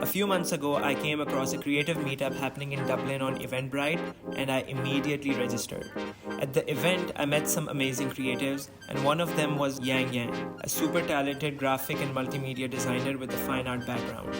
few months ago, I came across a creative meetup happening in Dublin on Eventbrite, and I immediately registered. At the event, I met some amazing creatives, and one of them was Yang Yang, a super talented graphic and multimedia designer with a fine art background.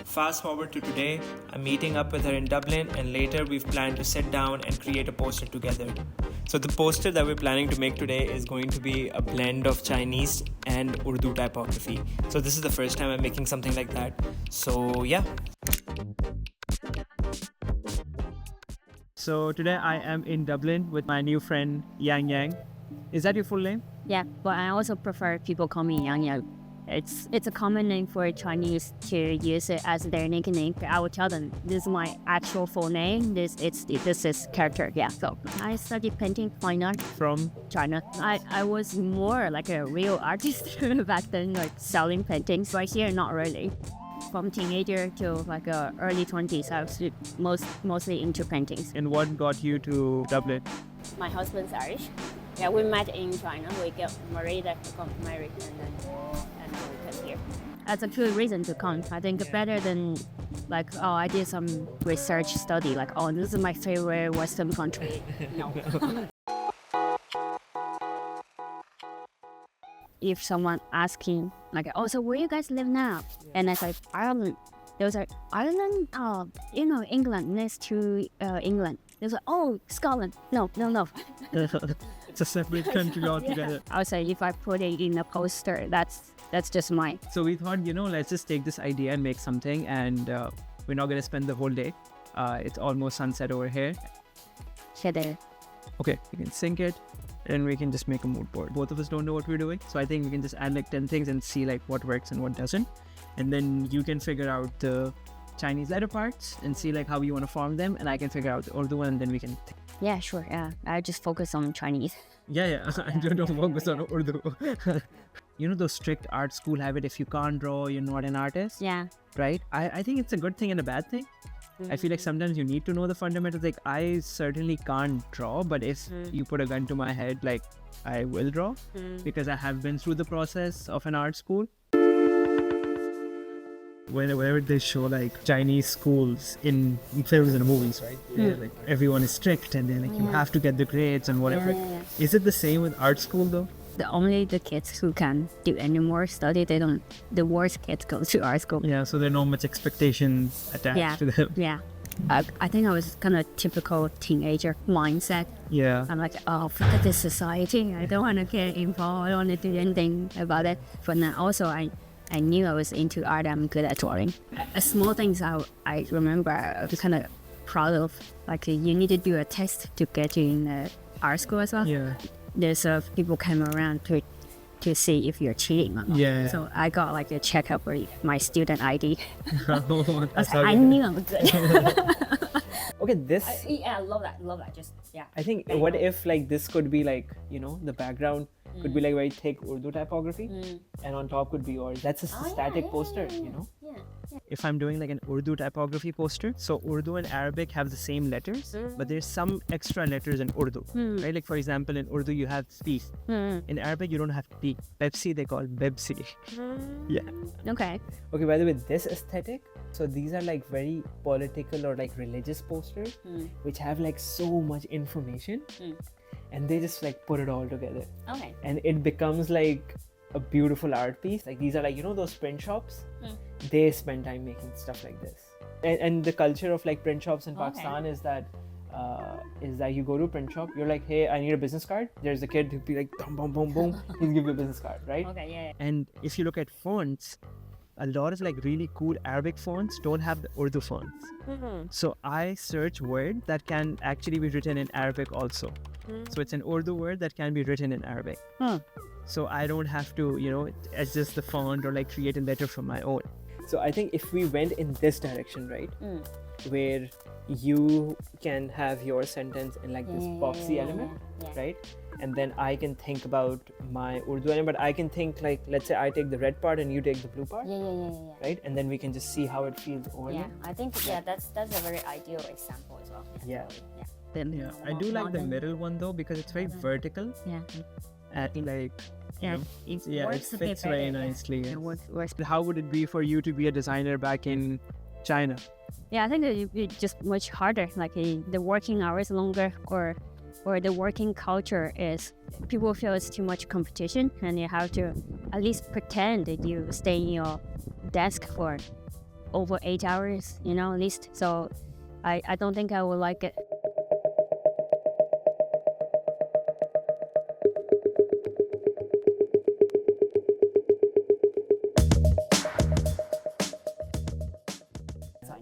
Fast forward to today, I'm meeting up with her in Dublin, and later we've planned to sit down and create a poster together. So the poster that we're planning to make today is going to be a blend of Chinese and Urdu typography. So this is the first time I'm making something like that. So yeah. So today I am in Dublin with my new friend Yang Yang. Is that your full name? Yeah, but I also prefer people call me Yang Yang. It's a common name for Chinese to use it as their nickname. I will tell them this is my actual full name. This is character. Yeah. So I studied painting fine art From China. I was more like a real artist back then, like selling paintings. But here, not really. From teenager to like early 20s, I was mostly into paintings. And what got you to Dublin? My husband's Irish. Yeah, we met in China. We got married, got married, and then we came here. That's a good reason to come. I think better than like, oh, I did some research study, like, oh, this is my favorite Western country. No. If someone asking, like, oh, so where you guys live now? And I said, Ireland. They was like, Ireland? Oh, England, next to England. They was like, oh, Scotland. No. It's a separate country altogether. Yeah. I would say if I put it in a poster, that's just mine. So we thought, let's just take this idea and make something, and we're not going to spend the whole day. It's almost sunset over here. There. Okay, we can sync it, and we can just make a mood board. Both of us don't know what we're doing, so I think we can just add like 10 things and see like what works and what doesn't. And then you can figure out the Chinese letter parts and see like how you want to form them, and I can figure out the Urdu one, and then we can... Yeah, sure. Yeah, I just focus on Chinese. Yeah. I don't focus on Urdu. Those strict art school have it, if you can't draw, you're not an artist. Yeah. Right? I think it's a good thing and a bad thing. I feel like sometimes you need to know the fundamentals. Like, I certainly can't draw, but if you put a gun to my head, like, I will draw because I have been through the process of an art school. Whenever they show like Chinese schools in films and movies, right? Yeah, like everyone is strict, and then like you have to get the grades and whatever. Yeah. Is it the same with art school though? Only the kids who can do any more study, the worst kids go to art school. Yeah, so there are not much expectations attached to them. Yeah. I think I was kind of typical teenager mindset. Yeah. I'm like, oh, forget this society. I don't want to get involved. I don't want to do anything about it. But then also I knew I was into art. I'm good at drawing. Small things I remember I was kind of proud of. Like you need to do a test to get you in art school as well. Yeah. There's people come around to see if you're cheating or not. Yeah. So I got like a checkup for my student ID. I knew I was good. Okay, this... I love that. Just, yeah. I think, what if like this could be like, the background could be like very thick Urdu typography, and on top could be yours. That's a static poster, Yeah. If I'm doing like an Urdu typography poster, so Urdu and Arabic have the same letters, but there's some extra letters in Urdu, right? Like for example, in Urdu you have P. In Arabic you don't have P. Pepsi they call Bebsi. Yeah. Okay. Okay, by the way, this aesthetic, so these are like very political or like religious posters, which have like so much information, and they just like put it all together. Okay. And it becomes like a beautiful art piece. Like these are like, those print shops, they spend time making stuff like this. And the culture of like print shops in Pakistan is that you go to a print shop, you're like, hey, I need a business card. There's a kid who'll be like, boom, boom, boom, boom, he'll give you a business card, right? Okay, yeah. And if you look at fonts, a lot of like really cool Arabic fonts don't have the Urdu fonts. So I search word that can actually be written in Arabic also. So it's an Urdu word that can be written in Arabic. So I don't have to, adjust the font or like create a letter from my own. So I think if we went in this direction, right, where you can have your sentence in like this boxy element, right? And then I can think about my Urdu element, but I can think like, let's say I take the red part and you take the blue part. Yeah. Right? And then we can just see how it feels over Yeah, I think, that's a very ideal example as well. Yeah. Then I do like the middle one though, because it's very vertical. Yeah. and like Yeah, it works a bit fits very better. nicely. It works. How would it be for you to be a designer back in China? Yeah, I think it's just much harder. Like the working hours longer, or the working culture is people feel it's too much competition, and you have to at least pretend that you stay in your desk for over 8 hours, at least. So I don't think I would like it.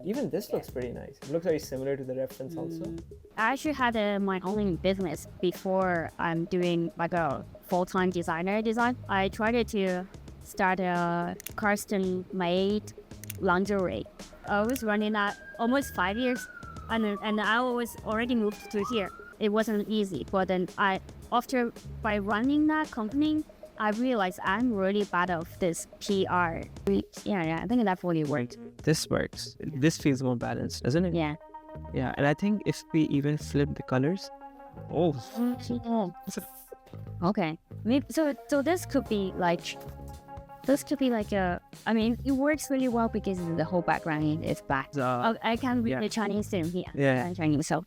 Even this looks pretty nice. It looks very similar to the reference also. I actually had my own business before I'm doing like a full-time designer design. I tried to start a custom-made lingerie. I was running that almost 5 years, and I was already moved to here. It wasn't easy, but then by running that company, I realized I'm really bad of this PR. Yeah, I think that fully worked. This works. This feels more balanced, doesn't it? Yeah. Yeah, and I think if we even flip the colors, Okay. Maybe so this could be like a. I mean, it works really well because the whole background is black. I can read the Chinese thing here. Yeah. Chinese. So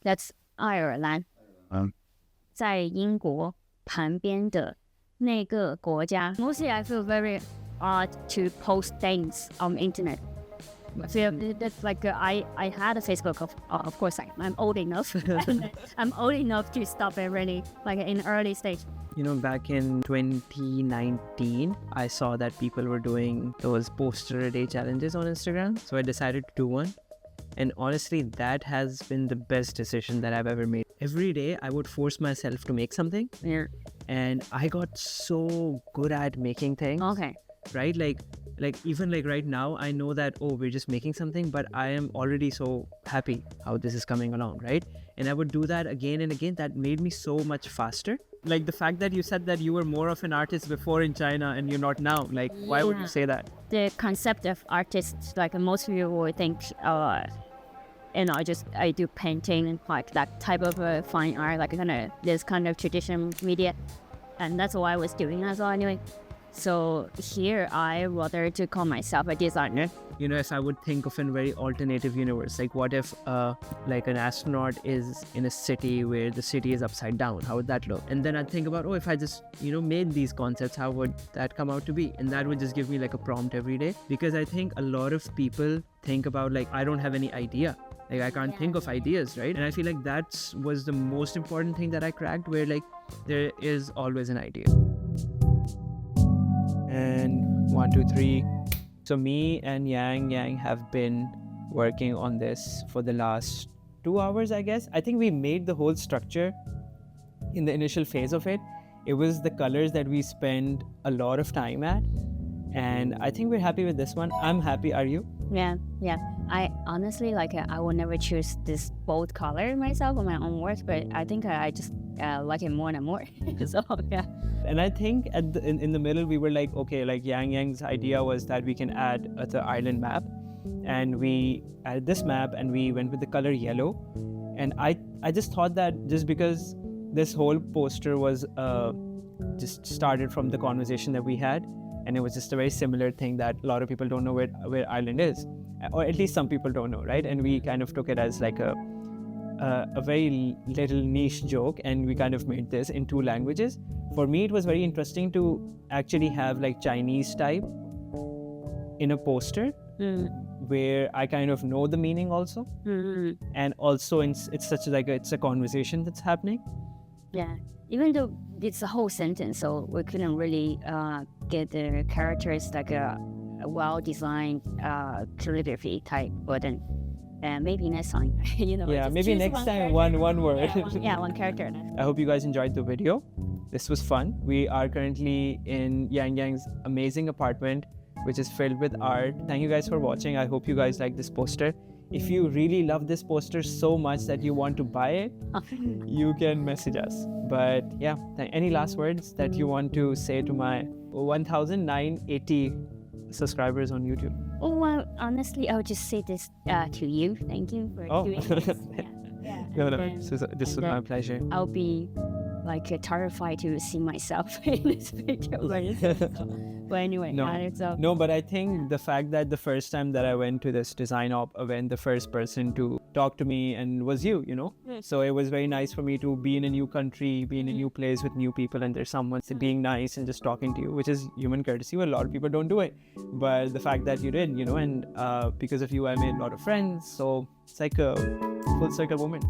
that's 爱尔兰，在英国旁边的那个国家。Mostly, I feel very odd to post things on internet. I feel that's like I had a Facebook of course I'm old enough. I'm old enough to stop it really like in early stage. Back in 2019, I saw that people were doing those poster a day challenges on Instagram. So I decided to do one. And honestly, that has been the best decision that I've ever made. Every day, I would force myself to make something. Yeah. And I got so good at making things. Okay. Right? Like even like right now, I know that, we're just making something, but I am already so happy how this is coming along, right? And I would do that again and again. That made me so much faster. Like the fact that you said that you were more of an artist before in China and you're not now. Like, why would you say that? The concept of artists, like most people would think, I do painting and like that type of fine art, like this kind of traditional media, and that's what I was doing as well anyway. So here I rather to call myself a designer. If I would think of a very alternative universe, like what if like an astronaut is in a city where the city is upside down, how would that look? And then I'd think about, if I just made these concepts, how would that come out to be? And that would just give me like a prompt every day, because I think a lot of people think about like, I don't have any idea. Like I can't think of ideas, right? And I feel like that was the most important thing that I cracked, where like there is always an idea. And 1, 2, 3. So me and Yang have been working on this for the last 2 hours, I guess. I think we made the whole structure in the initial phase of it. It was the colors that we spent a lot of time at. And I think we're happy with this one. I'm happy. Are you? Yeah. I honestly I will never choose this bold color myself on my own work, but I think I just like it more and more. So yeah. And I think in the middle we were like, okay, like Yang's idea was that we can add the island map, and we added this map and we went with the color yellow. And I just thought that just because this whole poster was just started from the conversation that we had, and it was just a very similar thing that a lot of people don't know where Ireland is, or at least some people don't know, right? And we kind of took it as like a very little niche joke, and we kind of made this in 2 languages. For me, it was very interesting to actually have like Chinese type in a poster where I kind of know the meaning also, and also it's such like it's a conversation that's happening. Yeah, even though it's a whole sentence, so we couldn't really get the characters like a well-designed calligraphy type, but then maybe next time, Yeah, maybe next time one word. Yeah, one character. I hope you guys enjoyed the video. This was fun. We are currently in Yang's amazing apartment, which is filled with art. Thank you guys for watching. I hope you guys like this poster. If you really love this poster so much that you want to buy it, you can message us. But yeah, any last words that you want to say to my 1,980 subscribers on YouTube? Oh, well, honestly, I would just say this to you. Thank you for doing this. Yeah. No, this was my pleasure. I'll be like terrified to see myself in this picture. But anyway, No, but I think the fact that the first time that I went to this design op event, the first person to talk to me and was you, So it was very nice for me to be in a new country, be in a new place with new people, and there's someone being nice and just talking to you, which is human courtesy. Well, a lot of people don't do it. But the fact that you did, and because of you, I made a lot of friends. So it's like a full circle moment.